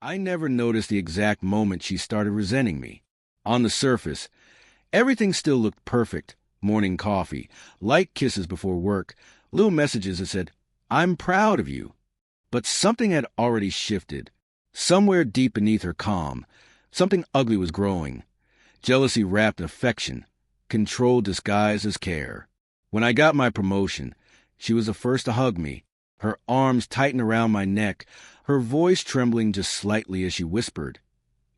I never noticed the exact moment she started resenting me. On the surface, everything still looked perfect. Morning coffee, light kisses before work, little messages that said, "I'm proud of you." But something had already shifted. Somewhere deep beneath her calm, something ugly was growing. Jealousy wrapped in affection, control disguised as care. When I got my promotion, she was the first to hug me, her arms tightened around my neck, her voice trembling just slightly as she whispered,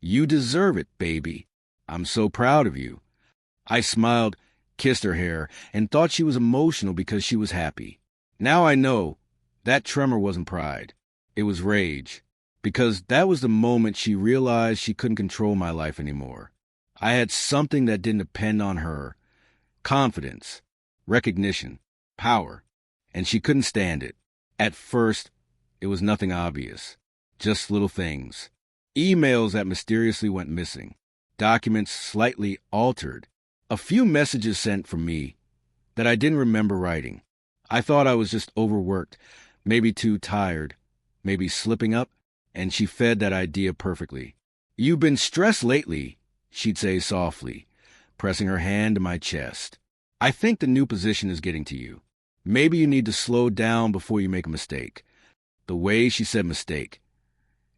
"You deserve it, baby. I'm so proud of you." I smiled, kissed her hair, and thought she was emotional because she was happy. Now I know that tremor wasn't pride. It was rage, because that was the moment she realized she couldn't control my life anymore. I had something that didn't depend on her. Confidence, recognition, power, and she couldn't stand it. At first, it was nothing obvious, just little things. Emails that mysteriously went missing, documents slightly altered, a few messages sent from me that I didn't remember writing. I thought I was just overworked, maybe too tired, maybe slipping up, and she fed that idea perfectly. "You've been stressed lately," she'd say softly, pressing her hand to my chest. "I think the new position is getting to you. Maybe you need to slow down before you make a mistake." The way she said mistake,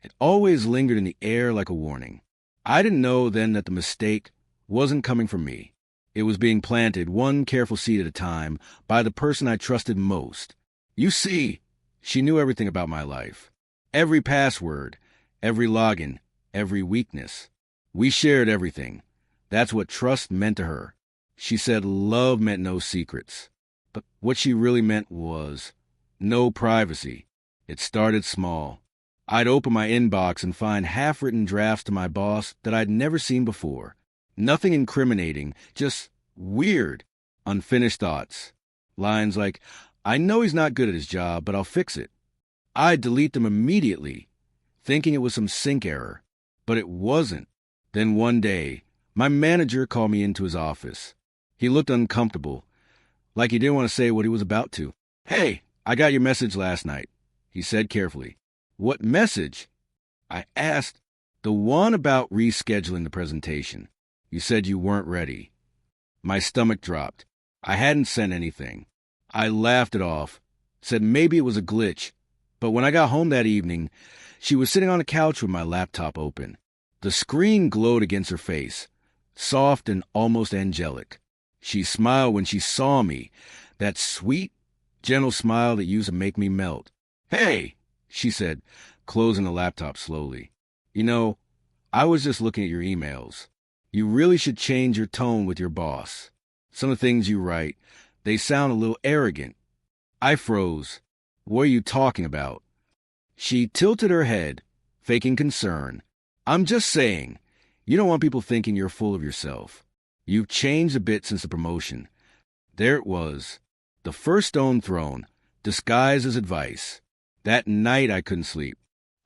it always lingered in the air like a warning. I didn't know then that the mistake wasn't coming from me. It was being planted, one careful seed at a time, by the person I trusted most. You see, she knew everything about my life. Every password, every login, every weakness. We shared everything. That's what trust meant to her. She said love meant no secrets. But what she really meant was no privacy. It started small. I'd open my inbox and find half-written drafts to my boss that I'd never seen before. Nothing incriminating, just weird, unfinished thoughts. Lines like, "I know he's not good at his job, but I'll fix it." I'd delete them immediately, thinking it was some sync error. But it wasn't. Then one day, my manager called me into his office. He looked uncomfortable, like he didn't want to say what he was about to. "Hey, I got your message last night," he said carefully. "What message?" I asked. "The one about rescheduling the presentation. You said you weren't ready." My stomach dropped. I hadn't sent anything. I laughed it off, said maybe it was a glitch. But when I got home that evening, she was sitting on the couch with my laptop open. The screen glowed against her face, soft and almost angelic. She smiled when she saw me, that sweet, gentle smile that used to make me melt. "Hey," she said, closing the laptop slowly. "You know, I was just looking at your emails. You really should change your tone with your boss. Some of the things you write, they sound a little arrogant." I froze. "What are you talking about?" She tilted her head, faking concern. "I'm just saying, you don't want people thinking you're full of yourself. You've changed a bit since the promotion." There it was, the first stone thrown, disguised as advice. That night I couldn't sleep.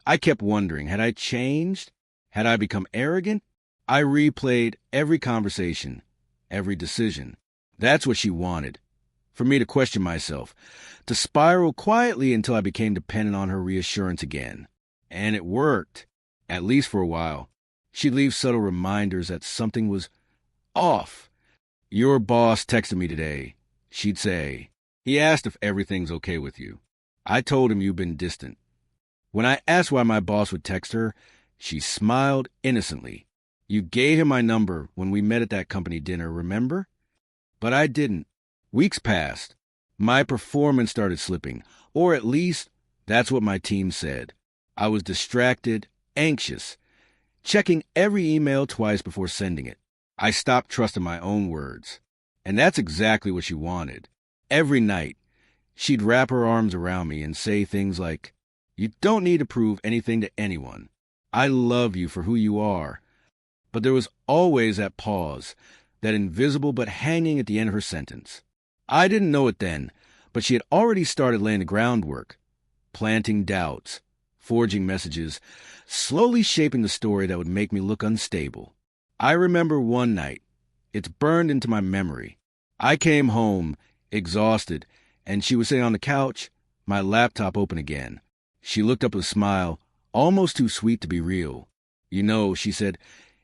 I kept wondering, had I changed? Had I become arrogant? I replayed every conversation, every decision. That's what she wanted, for me to question myself, to spiral quietly until I became dependent on her reassurance again. And it worked, at least for a while. She'd leave subtle reminders that something was off. "Your boss texted me today," she'd say. "He asked if everything's okay with you." I told him you've been distant. When I asked why my boss would text her, she smiled innocently. "You gave him my number when we met at that company dinner, remember?" But I didn't. Weeks passed. My performance started slipping, or at least that's what my team said. I was distracted, anxious, checking every email twice before sending it. I stopped trusting my own words. And that's exactly what she wanted. Every night, she'd wrap her arms around me and say things like, "You don't need to prove anything to anyone. I love you for who you are." But there was always that pause, that invisible but hanging at the end of her sentence. I didn't know it then, but she had already started laying the groundwork, planting doubts, forging messages, slowly shaping the story that would make me look unstable. I remember one night. It's burned into my memory. I came home, exhausted, and she was sitting on the couch, my laptop open again. She looked up with a smile, almost too sweet to be real. You know, she said,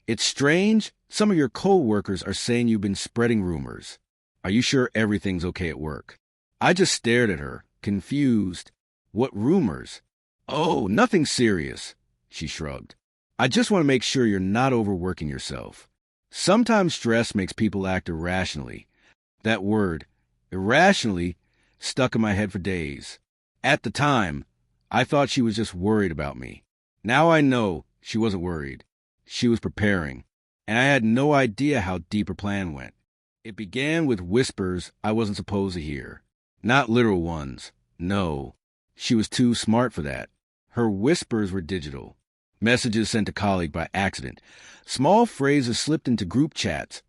it's strange. Some of your co-workers are saying you've been spreading rumors. Are you sure everything's okay at work? I just stared at her, confused. What rumors? Oh, nothing serious, she shrugged. I just want to make sure you're not overworking yourself. Sometimes stress makes people act irrationally. That word, irrationally, stuck in my head for days. At the time, I thought she was just worried about me. Now I know she wasn't worried. She was preparing, and I had no idea how deep her plan went. It began with whispers I wasn't supposed to hear. Not literal ones. No, she was too smart for that. Her whispers were digital. Messages sent to colleague by accident. Small phrases slipped into group chats.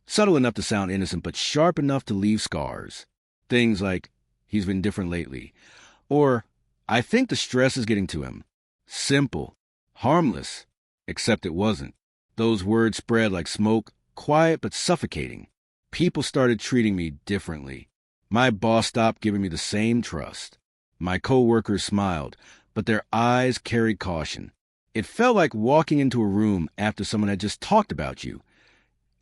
Subtle enough to sound innocent, but sharp enough to leave scars. Things like, he's been different lately. Or, I think the stress is getting to him. Simple. Harmless. Except it wasn't. Those words spread like smoke, quiet but suffocating. People started treating me differently. My boss stopped giving me the same trust. My coworkers smiled, but their eyes carried caution. It felt like walking into a room after someone had just talked about you.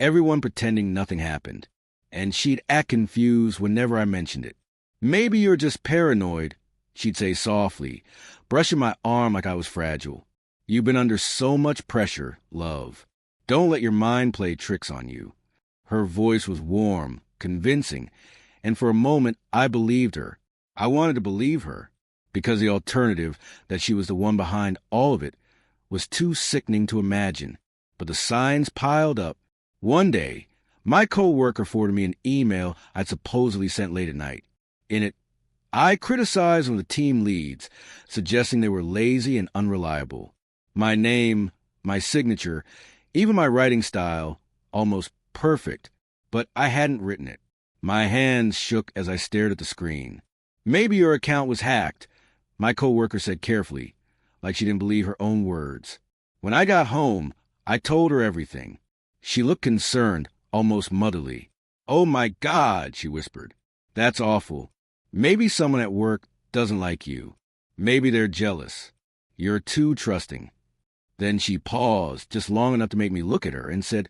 Everyone pretending nothing happened. And she'd act confused whenever I mentioned it. Maybe you're just paranoid, she'd say softly, brushing my arm like I was fragile. You've been under so much pressure, love. Don't let your mind play tricks on you. Her voice was warm, convincing, and for a moment I believed her. I wanted to believe her, because the alternative, that she was the one behind all of it, was too sickening to imagine. But the signs piled up. One day, my coworker forwarded me an email I'd supposedly sent late at night. In it, I criticized one of the team leads, suggesting they were lazy and unreliable. My name, my signature, even my writing style, almost perfect, but I hadn't written it. My hands shook as I stared at the screen. Maybe your account was hacked, my coworker said carefully, like she didn't believe her own words. When I got home, I told her everything. She looked concerned, almost motherly. Oh my God, she whispered. That's awful. Maybe someone at work doesn't like you. Maybe they're jealous. You're too trusting. Then she paused, just long enough to make me look at her, and said,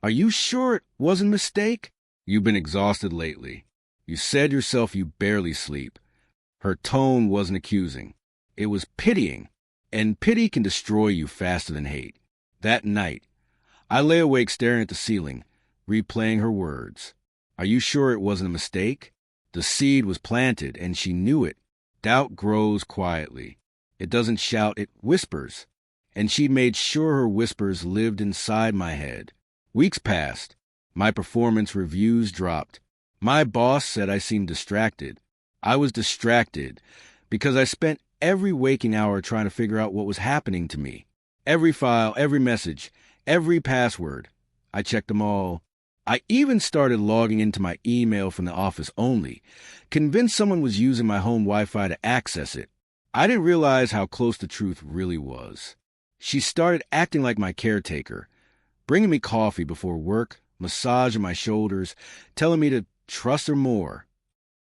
Are you sure it wasn't a mistake? You've been exhausted lately. You said yourself you barely sleep. Her tone wasn't accusing. It was pitying, and pity can destroy you faster than hate. That night, I lay awake staring at the ceiling, replaying her words. Are you sure it wasn't a mistake? The seed was planted, and she knew it. Doubt grows quietly. It doesn't shout, it whispers. And she made sure her whispers lived inside my head. Weeks passed. My performance reviews dropped. My boss said I seemed distracted. I was distracted because I spent every waking hour trying to figure out what was happening to me. Every file, every message, every password. I checked them all. I even started logging into my email from the office only, convinced someone was using my home Wi-Fi to access it. I didn't realize how close the truth really was. She started acting like my caretaker, bringing me coffee before work, massaging my shoulders, telling me to trust her more.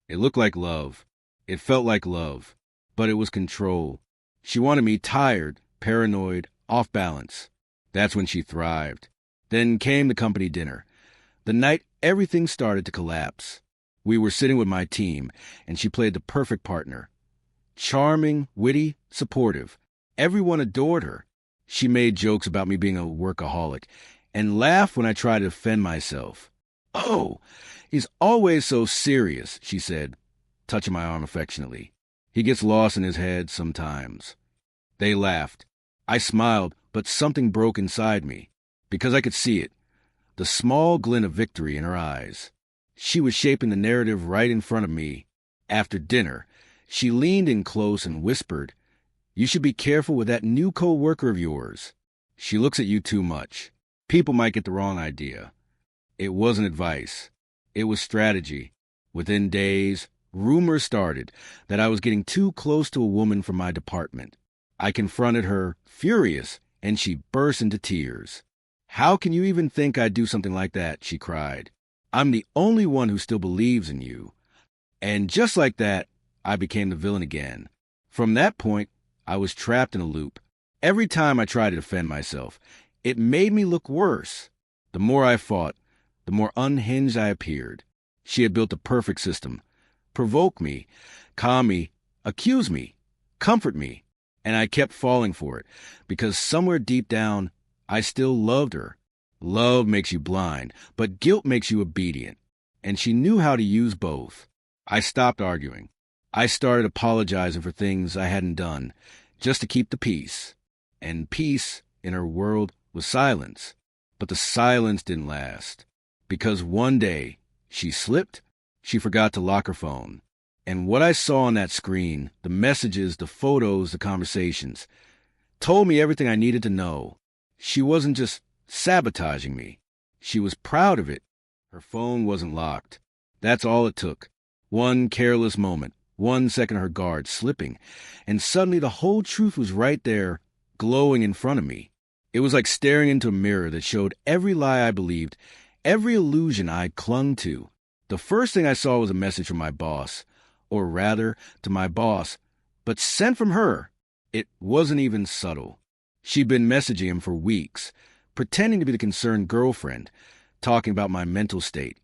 It looked like love. It felt like love. But it was control. She wanted me tired, paranoid, off balance. That's when she thrived. Then came the company dinner. The night everything started to collapse. We were sitting with my team, and she played the perfect partner. Charming, witty, supportive. Everyone adored her. She made jokes about me being a workaholic, and laughed when I tried to defend myself. Oh, he's always so serious, she said, touching my arm affectionately. He gets lost in his head sometimes. They laughed. I smiled, but something broke inside me, because I could see it, the small glint of victory in her eyes. She was shaping the narrative right in front of me. After dinner, she leaned in close and whispered, You should be careful with that new co-worker of yours. She looks at you too much. People might get the wrong idea. It wasn't advice. It was strategy. Within days, rumors started that I was getting too close to a woman from my department. I confronted her, furious, and she burst into tears. How can you even think I'd do something like that? She cried. I'm the only one who still believes in you. And just like that, I became the villain again. From that point, I was trapped in a loop. Every time I tried to defend myself, it made me look worse. The more I fought, the more unhinged I appeared. She had built a perfect system. Provoke me, calm me, accuse me, comfort me, and I kept falling for it, because somewhere deep down, I still loved her. Love makes you blind, but guilt makes you obedient, and she knew how to use both. I stopped arguing. I started apologizing for things I hadn't done, just to keep the peace. And peace, in her world, was silence. But the silence didn't last, because one day, she slipped, she forgot to lock her phone. And what I saw on that screen, the messages, the photos, the conversations, told me everything I needed to know. She wasn't just sabotaging me. She was proud of it. Her phone wasn't locked. That's all it took. One careless moment, 1 second of her guard slipping, and suddenly the whole truth was right there, glowing in front of me. It was like staring into a mirror that showed every lie I believed, every illusion I clung to. The first thing I saw was a message from my boss, or rather, to my boss, but sent from her. It wasn't even subtle. She'd been messaging him for weeks, pretending to be the concerned girlfriend, talking about my mental state,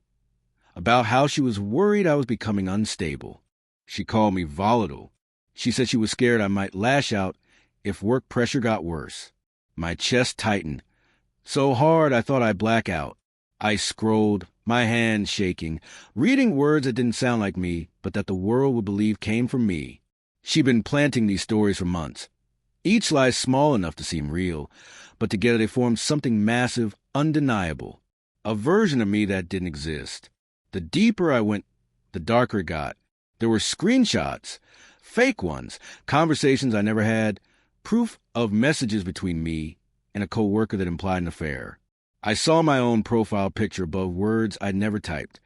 about how she was worried I was becoming unstable. She called me volatile. She said she was scared I might lash out if work pressure got worse. My chest tightened, so hard I thought I'd black out. I scrolled, my hands shaking, reading words that didn't sound like me, but that the world would believe came from me. She'd been planting these stories for months. Each lie small enough to seem real, but together they formed something massive, undeniable. A version of me that didn't exist. The deeper I went, the darker it got. There were screenshots, fake ones, conversations I never had, proof of messages between me and a coworker that implied an affair. I saw my own profile picture above words I'd never typed.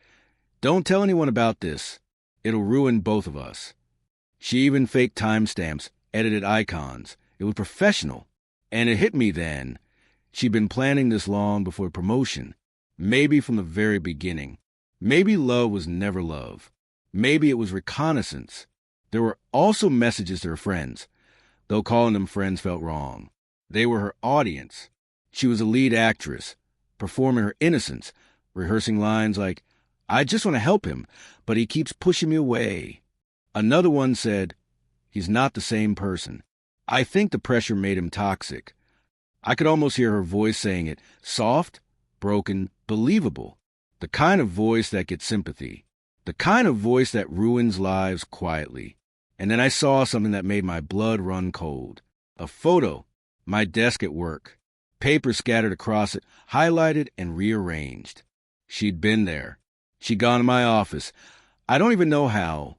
Don't tell anyone about this. It'll ruin both of us. She even faked timestamps, edited icons. It was professional. And it hit me then. She'd been planning this long before promotion. Maybe from the very beginning. Maybe love was never love. Maybe it was reconnaissance. There were also messages to her friends, though calling them friends felt wrong. They were her audience. She was a lead actress, performing her innocence, rehearsing lines like, "I just want to help him, but he keeps pushing me away." Another one said, "He's not the same person. I think the pressure made him toxic." I could almost hear her voice saying it, soft, broken, believable. The kind of voice that gets sympathy. The kind of voice that ruins lives quietly. And then I saw something that made my blood run cold. A photo. My desk at work. Paper scattered across it, highlighted and rearranged. She'd been there. She'd gone to my office. I don't even know how.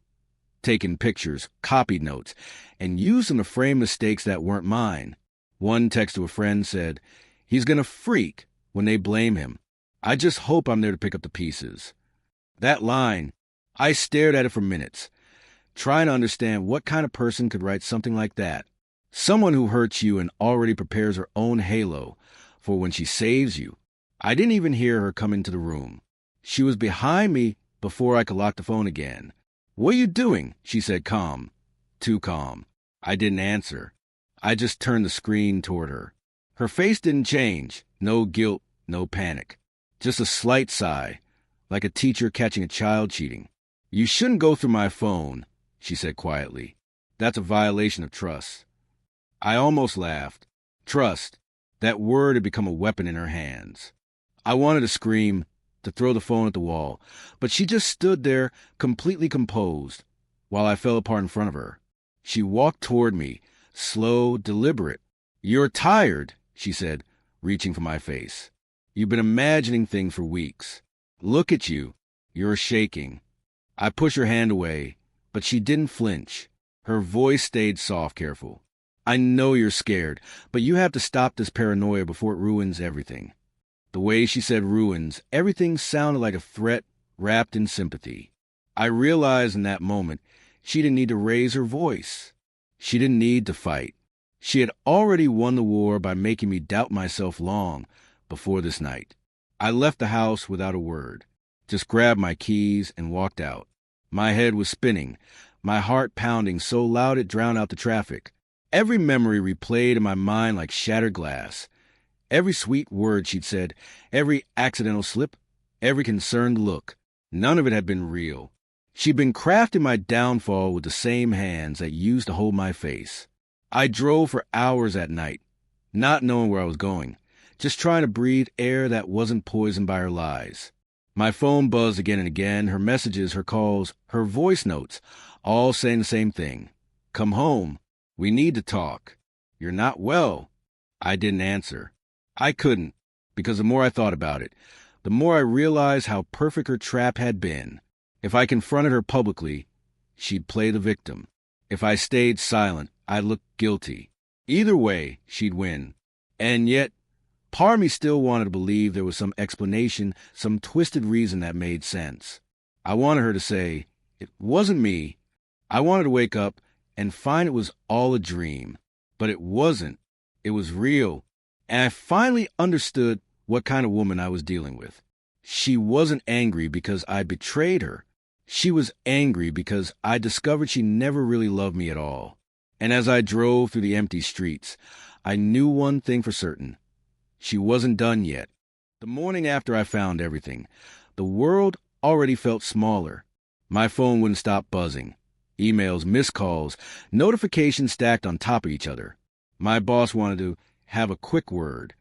Taken pictures, copied notes, and used them to frame mistakes that weren't mine. One text to a friend said, "He's gonna freak when they blame him. I just hope I'm there to pick up the pieces." That line, I stared at it for minutes, trying to understand what kind of person could write something like that. Someone who hurts you and already prepares her own halo for when she saves you. I didn't even hear her come into the room. She was behind me before I could lock the phone again. "What are you doing?" she said, calm. Too calm. I didn't answer. I just turned the screen toward her. Her face didn't change. No guilt, no panic. Just a slight sigh, like a teacher catching a child cheating. "You shouldn't go through my phone," she said quietly. "That's a violation of trust." I almost laughed. Trust. That word had become a weapon in her hands. I wanted to scream, to throw the phone at the wall, but she just stood there, completely composed, while I fell apart in front of her. She walked toward me, slow, deliberate. "You're tired," she said, reaching for my face. "You've been imagining things for weeks. Look at you. You're shaking." I pushed her hand away, but she didn't flinch. Her voice stayed soft, careful. "I know you're scared, but you have to stop this paranoia before it ruins everything." The way she said ruins, everything sounded like a threat wrapped in sympathy. I realized in that moment she didn't need to raise her voice. She didn't need to fight. She had already won the war by making me doubt myself long before this night. I left the house without a word, just grabbed my keys and walked out. My head was spinning, my heart pounding so loud it drowned out the traffic. Every memory replayed in my mind like shattered glass. Every sweet word she'd said, every accidental slip, every concerned look. None of it had been real. She'd been crafting my downfall with the same hands that used to hold my face. I drove for hours at night, not knowing where I was going, just trying to breathe air that wasn't poisoned by her lies. My phone buzzed again and again, her messages, her calls, her voice notes, all saying the same thing. Come home. We need to talk. You're not well. I didn't answer. I couldn't, because the more I thought about it, the more I realized how perfect her trap had been. If I confronted her publicly, she'd play the victim. If I stayed silent, I'd look guilty. Either way, she'd win. And yet, part of me still wanted to believe there was some explanation, some twisted reason that made sense. I wanted her to say, it wasn't me. I wanted to wake up and find it was all a dream. But it wasn't. It was real. And I finally understood what kind of woman I was dealing with. She wasn't angry because I betrayed her. She was angry because I discovered she never really loved me at all. And as I drove through the empty streets, I knew one thing for certain. She wasn't done yet. The morning after I found everything, the world already felt smaller. My phone wouldn't stop buzzing. Emails, missed calls, notifications stacked on top of each other. My boss wanted to have a quick word.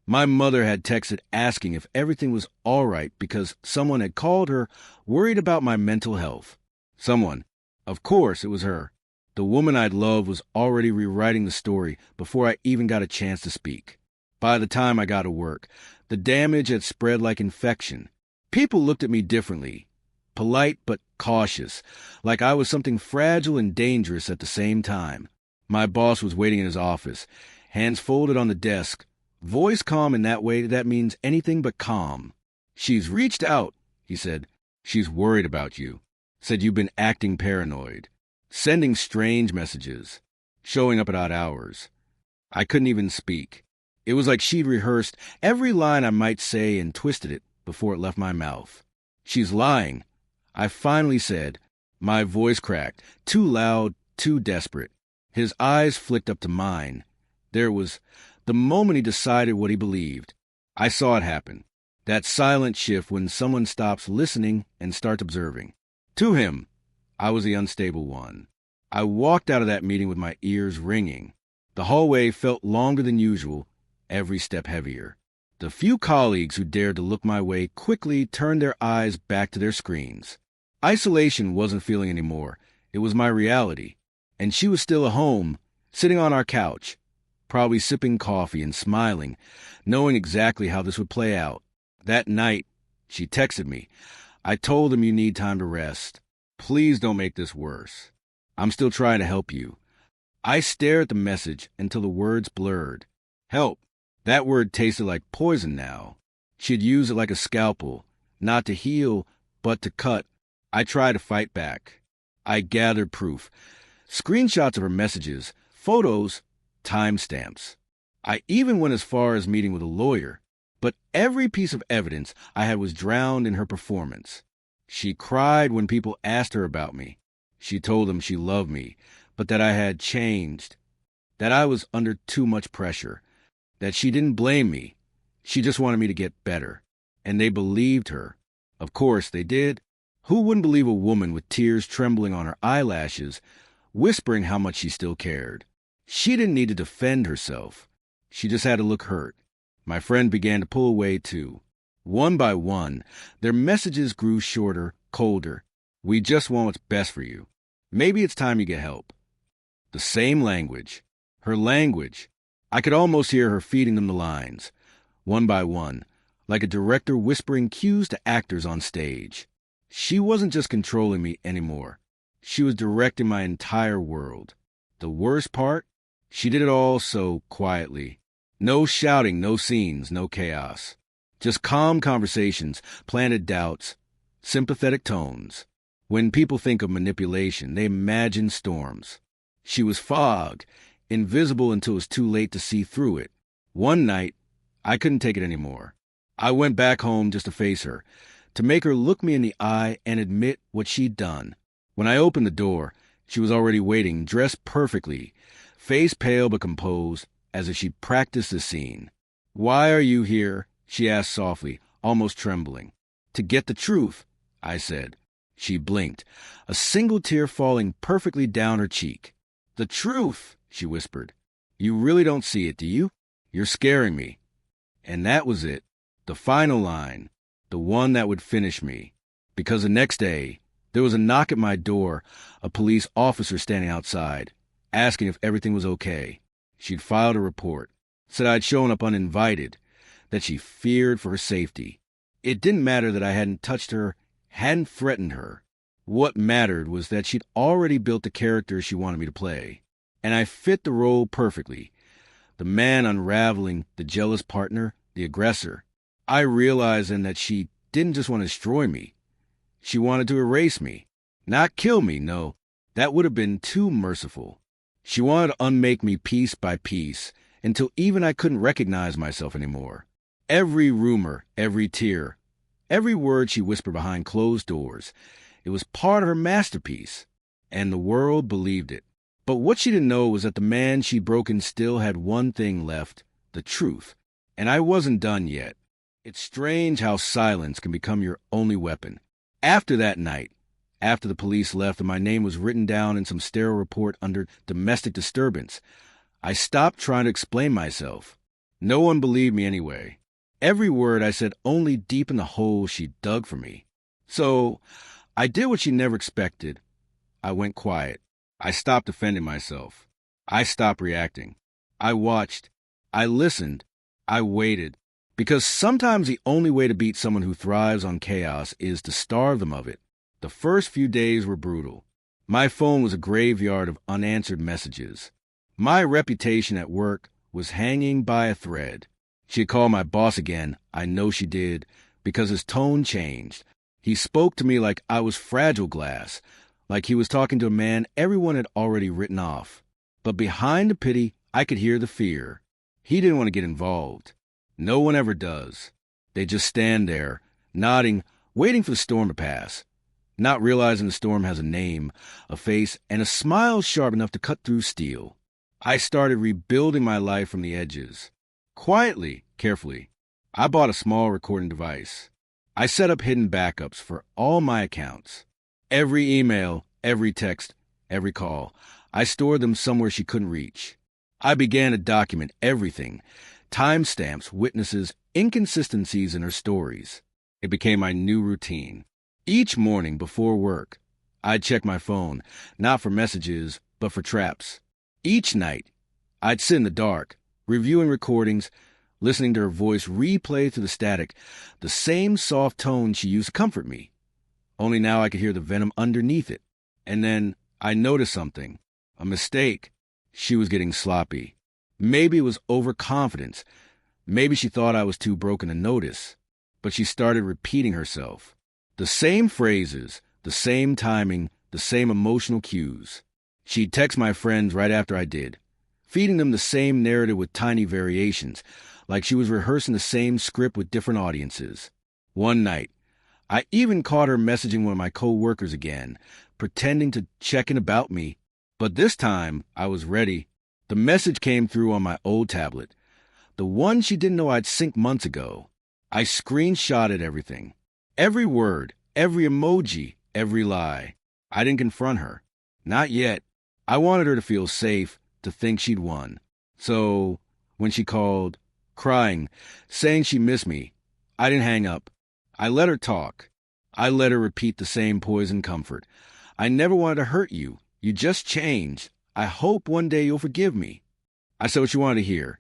My mother had texted asking if everything was all right because someone had called her worried about my mental health. Someone. Of course, it was her. The woman I'd loved was already rewriting the story before I even got a chance to speak. By the time I got to work, the damage had spread like infection. People looked at me differently, polite but cautious, like I was something fragile and dangerous at the same time. My boss was waiting in his office, hands folded on the desk, voice calm in that way that means anything but calm. She's reached out, he said. She's worried about you. Said you've been acting paranoid, sending strange messages, showing up at odd hours. I couldn't even speak. It was like she'd rehearsed every line I might say and twisted it before it left my mouth. She's lying, I finally said. My voice cracked, too loud, too desperate. His eyes flicked up to mine. There was the moment he decided what he believed. I saw it happen. That silent shift when someone stops listening and starts observing. To him, I was the unstable one. I walked out of that meeting with my ears ringing. The hallway felt longer than usual, every step heavier. The few colleagues who dared to look my way quickly turned their eyes back to their screens. Isolation wasn't feeling anymore. It was my reality. And she was still at home, sitting on our couch, probably sipping coffee and smiling, knowing exactly how this would play out. That night, she texted me. I told him you need time to rest. Please don't make this worse. I'm still trying to help you. I stared at the message until the words blurred. Help. That word tasted like poison now. She'd use it like a scalpel, not to heal, but to cut. I tried to fight back. I gathered proof. Screenshots of her messages, photos, timestamps. I even went as far as meeting with a lawyer. But every piece of evidence I had was drowned in her performance. She cried when people asked her about me. She told them she loved me, but that I had changed, that I was under too much pressure, that she didn't blame me. She just wanted me to get better. And they believed her. Of course they did. Who wouldn't believe a woman with tears trembling on her eyelashes, whispering how much she still cared? She didn't need to defend herself. She just had to look hurt. My friend began to pull away too. One by one, their messages grew shorter, colder. We just want what's best for you. Maybe it's time you get help. The same language. Her language. I could almost hear her feeding them the lines, one by one, like a director whispering cues to actors on stage. She wasn't just controlling me anymore. She was directing my entire world. The worst part? She did it all so quietly. No shouting, no scenes, no chaos. Just calm conversations, planted doubts, sympathetic tones. When people think of manipulation, they imagine storms. She was fog, invisible until it was too late to see through it. One night, I couldn't take it anymore. I went back home just to face her, to make her look me in the eye and admit what she'd done. When I opened the door, she was already waiting, dressed perfectly, face pale but composed, as if she'd practiced the scene. "Why are you here?" she asked softly, almost trembling. "To get the truth," I said. She blinked, a single tear falling perfectly down her cheek. "The truth," she whispered. "You really don't see it, do you? You're scaring me." And that was it. The final line. The one that would finish me. Because the next day, there was a knock at my door, a police officer standing outside, asking if everything was okay. She'd filed a report, said I'd shown up uninvited, that she feared for her safety. It didn't matter that I hadn't touched her, hadn't threatened her. What mattered was that she'd already built the character she wanted me to play. And I fit the role perfectly. The man unraveling, the jealous partner, the aggressor. I realized then that she didn't just want to destroy me. She wanted to erase me. Not kill me, no. That would have been too merciful. She wanted to unmake me piece by piece, until even I couldn't recognize myself anymore. Every rumor, every tear, every word she whispered behind closed doors, it was part of her masterpiece, and the world believed it. But what she didn't know was that the man she'd broken still had one thing left, the truth, and I wasn't done yet. It's strange how silence can become your only weapon. After that night, after the police left and my name was written down in some sterile report under domestic disturbance, I stopped trying to explain myself. No one believed me anyway. Every word I said only deepened the hole she dug for me. So I did what she never expected. I went quiet. I stopped defending myself. I stopped reacting. I watched. I listened. I waited. Because sometimes the only way to beat someone who thrives on chaos is to starve them of it. The first few days were brutal. My phone was a graveyard of unanswered messages. My reputation at work was hanging by a thread. She'd call my boss again, I know she did, because his tone changed. He spoke to me like I was fragile glass, like he was talking to a man everyone had already written off. But behind the pity, I could hear the fear. He didn't want to get involved. No one ever does. They just stand there, nodding, waiting for the storm to pass, not realizing the storm has a name, a face, and a smile sharp enough to cut through steel. I started rebuilding my life from the edges. Quietly, carefully. I bought a small recording device. I set up hidden backups for all my accounts. Every email, every text, every call. I stored them somewhere she couldn't reach. I began to document everything. Timestamps, witnesses, inconsistencies in her stories. It became my new routine. Each morning before work, I'd check my phone, not for messages, but for traps. Each night, I'd sit in the dark, reviewing recordings, listening to her voice replay through the static, the same soft tone she used to comfort me. Only now I could hear the venom underneath it. And then I noticed something. A mistake. She was getting sloppy. Maybe it was overconfidence. Maybe she thought I was too broken to notice. But she started repeating herself. The same phrases, the same timing, the same emotional cues. She'd text my friends right after I did, feeding them the same narrative with tiny variations, like she was rehearsing the same script with different audiences. One night, I even caught her messaging one of my co-workers again, pretending to check in about me. But this time, I was ready. The message came through on my old tablet, the one she didn't know I'd synced months ago. I screenshotted everything. Every word, every emoji, every lie. I didn't confront her. Not yet. I wanted her to feel safe, to think she'd won. So, when she called, crying, saying she missed me, I didn't hang up. I let her talk. I let her repeat the same poison comfort. I never wanted to hurt you. You just changed. I hope one day you'll forgive me. I said what you wanted to hear.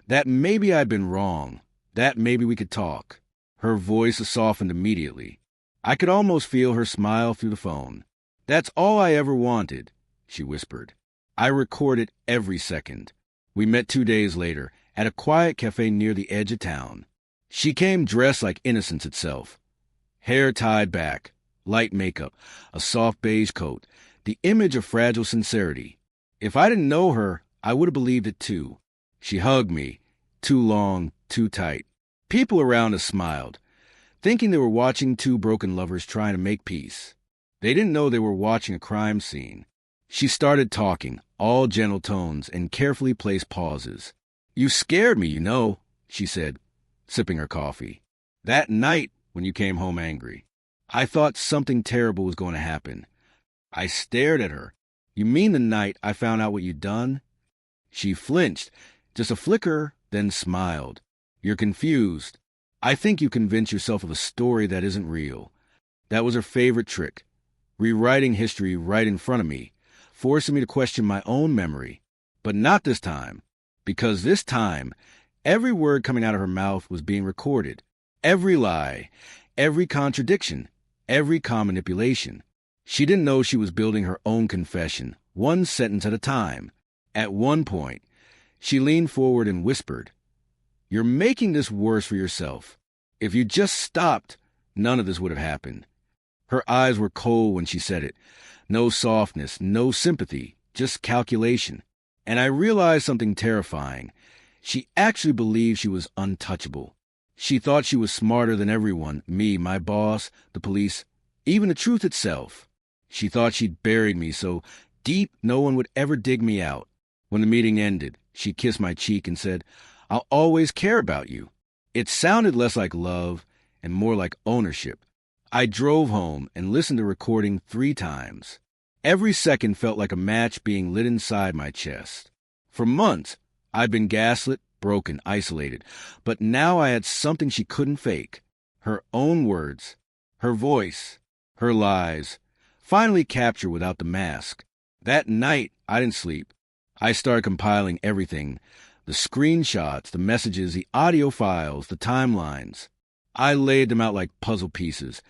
That maybe I'd been wrong. That maybe we could talk. Her voice softened immediately. I could almost feel her smile through the phone. That's all I ever wanted, she whispered. I recorded every second. We met 2 days later at a quiet cafe near the edge of town. She came dressed like innocence itself. Hair tied back, light makeup, a soft beige coat, the image of fragile sincerity. If I didn't know her, I would have believed it too. She hugged me, too long, too tight. People around us smiled, thinking they were watching two broken lovers trying to make peace. They didn't know they were watching a crime scene. She started talking, all gentle tones and carefully placed pauses. "You scared me, she said, sipping her coffee. "That night when you came home angry. I thought something terrible was going to happen." I stared at her. "You mean the night I found out what you'd done?" She flinched, just a flicker, then smiled. "You're confused. I think you convince yourself of a story that isn't real." That was her favorite trick, rewriting history right in front of me, forcing me to question my own memory. But not this time, because this time, every word coming out of her mouth was being recorded. Every lie, every contradiction, every calm manipulation. She didn't know she was building her own confession, one sentence at a time. At one point, she leaned forward and whispered, "You're making this worse for yourself. If you just stopped, none of this would have happened." Her eyes were cold when she said it. No softness, no sympathy, just calculation. And I realized something terrifying. She actually believed she was untouchable. She thought she was smarter than everyone, me, my boss, the police, even the truth itself. She thought she'd buried me so deep no one would ever dig me out. When the meeting ended, she kissed my cheek and said, "I'll always care about you." It sounded less like love and more like ownership. I drove home and listened to the recording 3 times. Every second felt like a match being lit inside my chest. For months, I'd been gaslit, broken, isolated, but now I had something she couldn't fake. Her own words, her voice, her lies, finally captured without the mask. That night, I didn't sleep. I started compiling everything, the screenshots, the messages, the audio files, the timelines. I laid them out like puzzle pieces,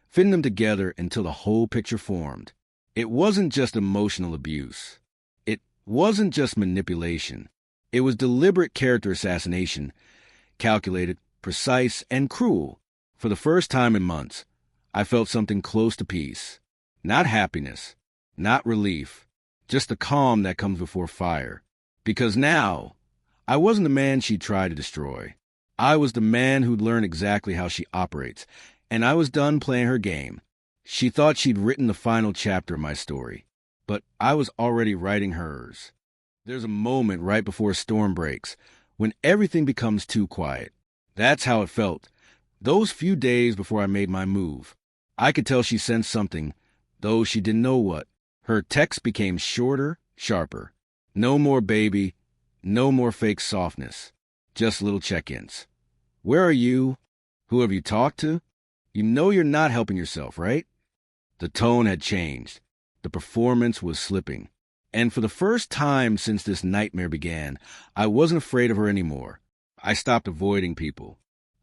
fitting them together until the whole picture formed. It wasn't just emotional abuse. It wasn't just manipulation. It was deliberate character assassination, calculated, precise, and cruel. For the first time in months, I felt something close to peace. Not happiness, not relief, just the calm that comes before fire. Because now, I wasn't the man she tried to destroy. I was the man who'd learned exactly how she operates, and I was done playing her game. She thought she'd written the final chapter of my story, but I was already writing hers. There's a moment right before a storm breaks, when everything becomes too quiet. That's how it felt. Those few days before I made my move, I could tell she sensed something, though she didn't know what. Her texts became shorter, sharper. No more baby, no more fake softness. Just little check-ins. "Where are you? Who have you talked to? You know you're not helping yourself, right?" The tone had changed. The performance was slipping. And for the first time since this nightmare began, I wasn't afraid of her anymore. I stopped avoiding people.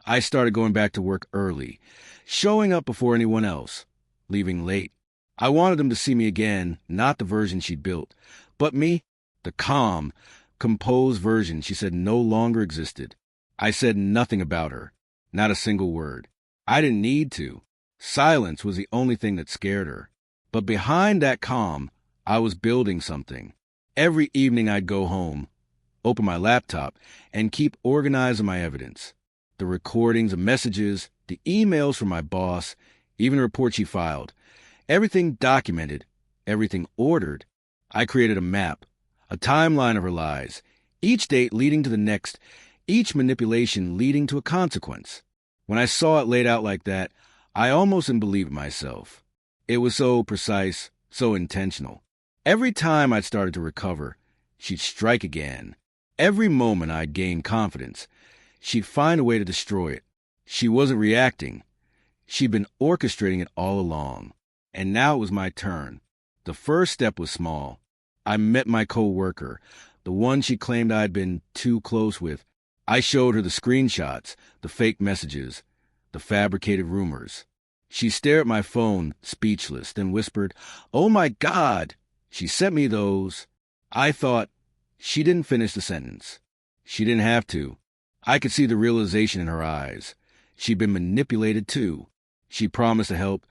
I started going back to work early, showing up before anyone else, leaving late. I wanted them to see me again, not the version she'd built, but me, the calm, composed version she said no longer existed. I said nothing about her, not a single word. I didn't need to. Silence was the only thing that scared her. But behind that calm, I was building something. Every evening I'd go home, open my laptop, and keep organizing my evidence. The recordings, the messages, the emails from my boss, even the report she filed. Everything documented, everything ordered. I created a map, a timeline of her lies, each date leading to the next, each manipulation leading to a consequence. When I saw it laid out like that, I almost didn't believe it myself. It was so precise, so intentional. Every time I'd started to recover, she'd strike again. Every moment I'd gain confidence, she'd find a way to destroy it. She wasn't reacting. She'd been orchestrating it all along. And now it was my turn. The first step was small. I met my co-worker, the one she claimed I'd been too close with. I showed her the screenshots, the fake messages, the fabricated rumors. She stared at my phone, speechless, then whispered, "Oh my God!" She sent me those. I thought, she didn't finish the sentence. She didn't have to. I could see the realization in her eyes. She'd been manipulated too. She promised to help,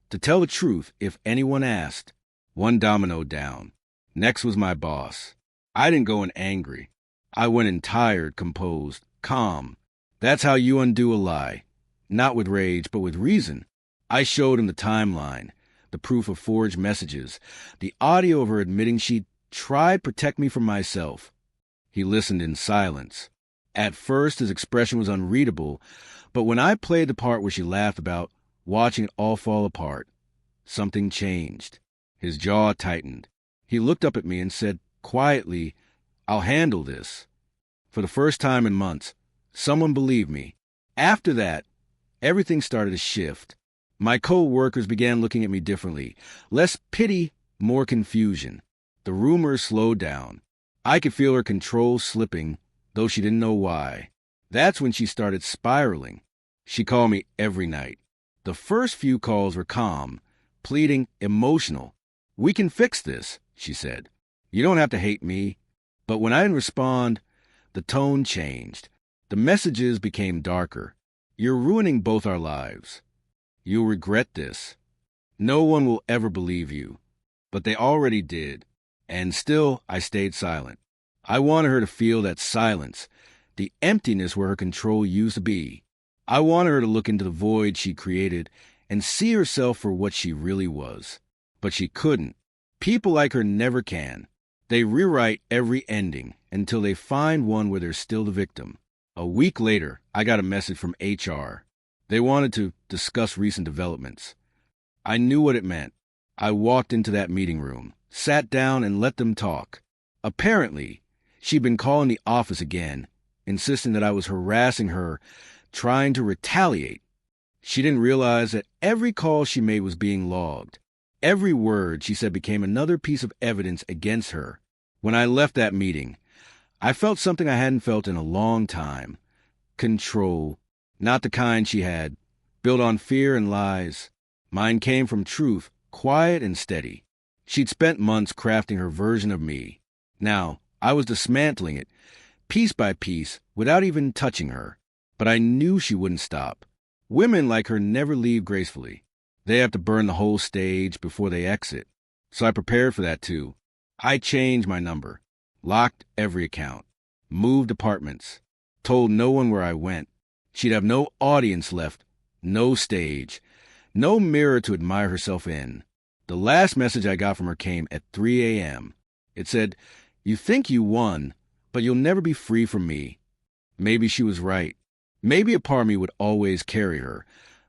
to tell the truth if anyone asked. One domino down. Next was my boss. I didn't go in angry. I went in tired, composed, calm. That's how you undo a lie. Not with rage, but with reason. I showed him the timeline, the proof of forged messages, the audio of her admitting she'd tried to protect me from myself. He listened in silence. At first, his expression was unreadable, but when I played the part where she laughed about watching it all fall apart, something changed. His jaw tightened. He looked up at me and said quietly, "I'll handle this." For the first time in months, someone believed me. After that, everything started to shift. My co-workers began looking at me differently. Less pity, more confusion. The rumors slowed down. I could feel her control slipping, though she didn't know why. That's when she started spiraling. She called me every night. The first few calls were calm, pleading, emotional. "We can fix this," she said. "You don't have to hate me." But when I didn't respond, the tone changed. The messages became darker. "You're ruining both our lives. You'll regret this. No one will ever believe you." But they already did. And still, I stayed silent. I wanted her to feel that silence, the emptiness where her control used to be. I wanted her to look into the void she created and see herself for what she really was. But she couldn't. People like her never can. They rewrite every ending until they find one where they're still the victim. A week later, I got a message from HR. They wanted to discuss recent developments. I knew what it meant. I walked into that meeting room, sat down, and let them talk. Apparently, she'd been calling the office again, insisting that I was harassing her, trying to retaliate. She didn't realize that every call she made was being logged. Every word she said became another piece of evidence against her. When I left that meeting, I felt something I hadn't felt in a long time. Control. Not the kind she had, built on fear and lies. Mine came from truth, quiet and steady. She'd spent months crafting her version of me. Now, I was dismantling it, piece by piece, without even touching her. But I knew she wouldn't stop. Women like her never leave gracefully. They have to burn the whole stage before they exit. So I prepared for that too. I changed my number, locked every account, moved apartments, told no one where I went. She'd have no audience left, no stage, no mirror to admire herself in. The last message I got from her came at 3 a.m. It said, "You think you won, but you'll never be free from me." Maybe she was right. Maybe a part of me would always carry her.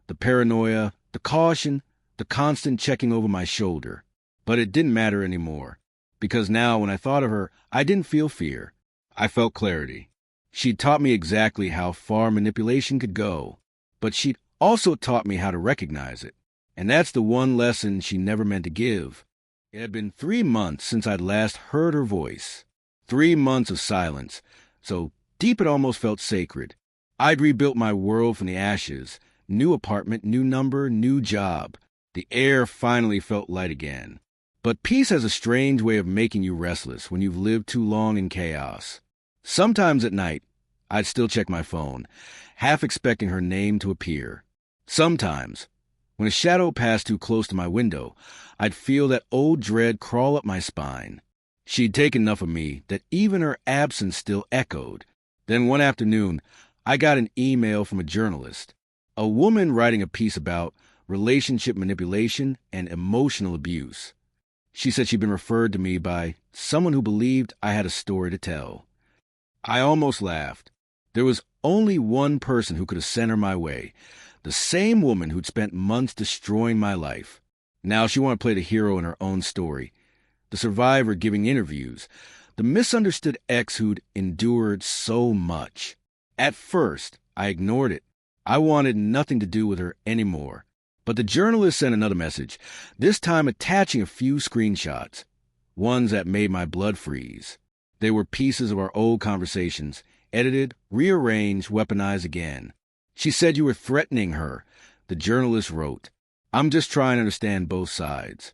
The paranoia, the caution, the constant checking over my shoulder. But it didn't matter anymore. Because now, when I thought of her, I didn't feel fear. I felt clarity. She'd taught me exactly how far manipulation could go. But she'd also taught me how to recognize it. And that's the one lesson she never meant to give. It had been 3 months since I'd last heard her voice. 3 months of silence, so deep it almost felt sacred. I'd rebuilt my world from the ashes. New apartment, new number, new job. The air finally felt light again. But peace has a strange way of making you restless when you've lived too long in chaos. Sometimes at night, I'd still check my phone, half expecting her name to appear. Sometimes, when a shadow passed too close to my window, I'd feel that old dread crawl up my spine. She'd taken enough of me that even her absence still echoed. Then one afternoon, I got an email from a journalist, a woman writing a piece about relationship manipulation and emotional abuse. She said she'd been referred to me by someone who believed I had a story to tell. I almost laughed. There was only one person who could have sent her my way, the same woman who'd spent months destroying my life. Now she wanted to play the hero in her own story, the survivor giving interviews, the misunderstood ex who'd endured so much. At first, I ignored it. I wanted nothing to do with her anymore. But the journalist sent another message, this time attaching a few screenshots, ones that made my blood freeze. They were pieces of our old conversations, edited, rearranged, weaponized again. She said you were threatening her, the journalist wrote. I'm just trying to understand both sides.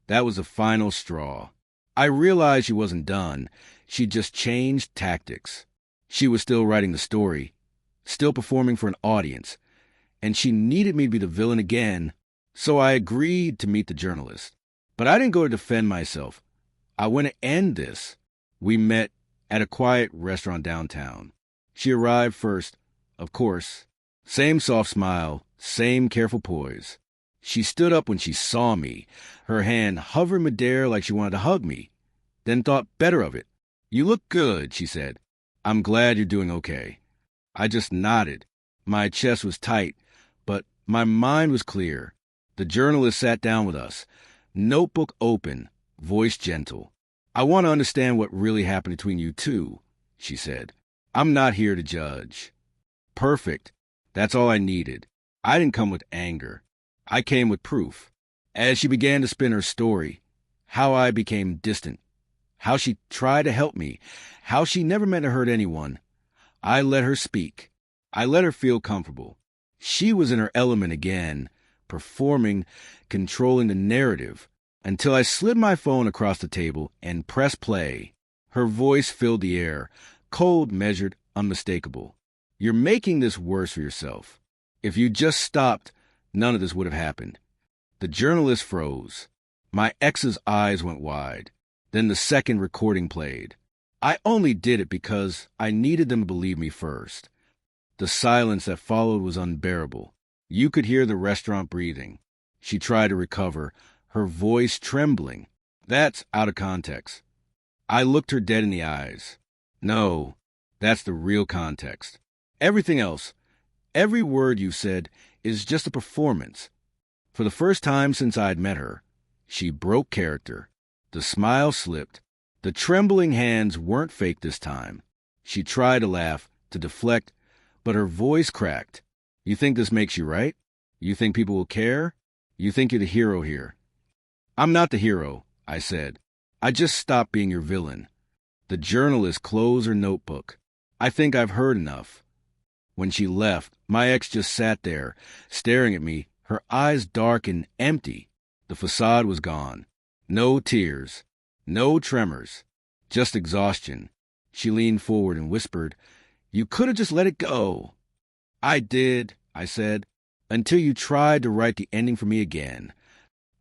That was the final straw. I realized she wasn't done. She'd just changed tactics. She was still writing the story, still performing for an audience, and she needed me to be the villain again, so I agreed to meet the journalist. But I didn't go to defend myself. I went to end this. We met at a quiet restaurant downtown. She arrived first, of course. Same soft smile, same careful poise. She stood up when she saw me, her hand hovering midair like she wanted to hug me, then thought better of it. "You look good," she said. "I'm glad you're doing okay." I just nodded. My chest was tight, but my mind was clear. The journalist sat down with us, notebook open, voice gentle. "I want to understand what really happened between you two," she said. "I'm not here to judge." Perfect. That's all I needed. I didn't come with anger. I came with proof. As she began to spin her story, how I became distant, how she tried to help me, how she never meant to hurt anyone, I let her speak. I let her feel comfortable. She was in her element again, performing, controlling the narrative, until I slid my phone across the table and pressed play. Her voice filled the air, cold, measured, unmistakable. "You're making this worse for yourself. If you just stopped, none of this would have happened." The journalist froze. My ex's eyes went wide. Then the second recording played. I only did it because I needed them to believe me first. The silence that followed was unbearable. You could hear the restaurant breathing. She tried to recover, her voice trembling. That's out of context. I looked her dead in the eyes. No, that's the real context. Everything else, every word you said, is just a performance. For the first time since I'd met her, she broke character. The smile slipped. The trembling hands weren't fake this time. She tried to laugh, to deflect, but her voice cracked. "You think this makes you right? You think people will care? You think you're the hero here?" "I'm not the hero," I said. "I just stopped being your villain." The journalist closed her notebook. "I think I've heard enough." When she left, my ex just sat there, staring at me, her eyes dark and empty. The facade was gone. No tears. No tremors, just exhaustion. She leaned forward and whispered, "You could have just let it go." "I did," I said, "until you tried to write the ending for me again."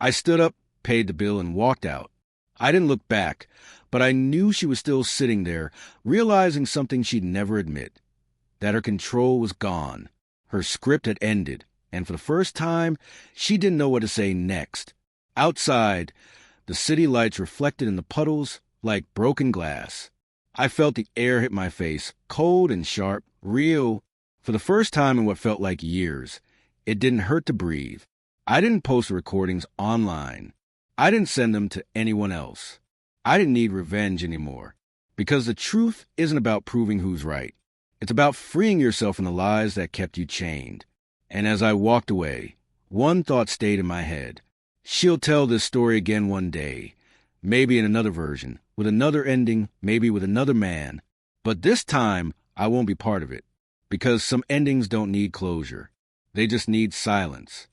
I stood up, paid the bill, and walked out. I didn't look back, but I knew she was still sitting there, realizing something she'd never admit, that her control was gone. Her script had ended, and for the first time, she didn't know what to say next. Outside, the city lights reflected in the puddles like broken glass. I felt the air hit my face, cold and sharp, real. For the first time in what felt like years, it didn't hurt to breathe. I didn't post the recordings online. I didn't send them to anyone else. I didn't need revenge anymore. Because the truth isn't about proving who's right. It's about freeing yourself from the lies that kept you chained. And as I walked away, one thought stayed in my head. She'll tell this story again one day, maybe in another version, with another ending, maybe with another man. But this time, I won't be part of it, because some endings don't need closure. They just need silence.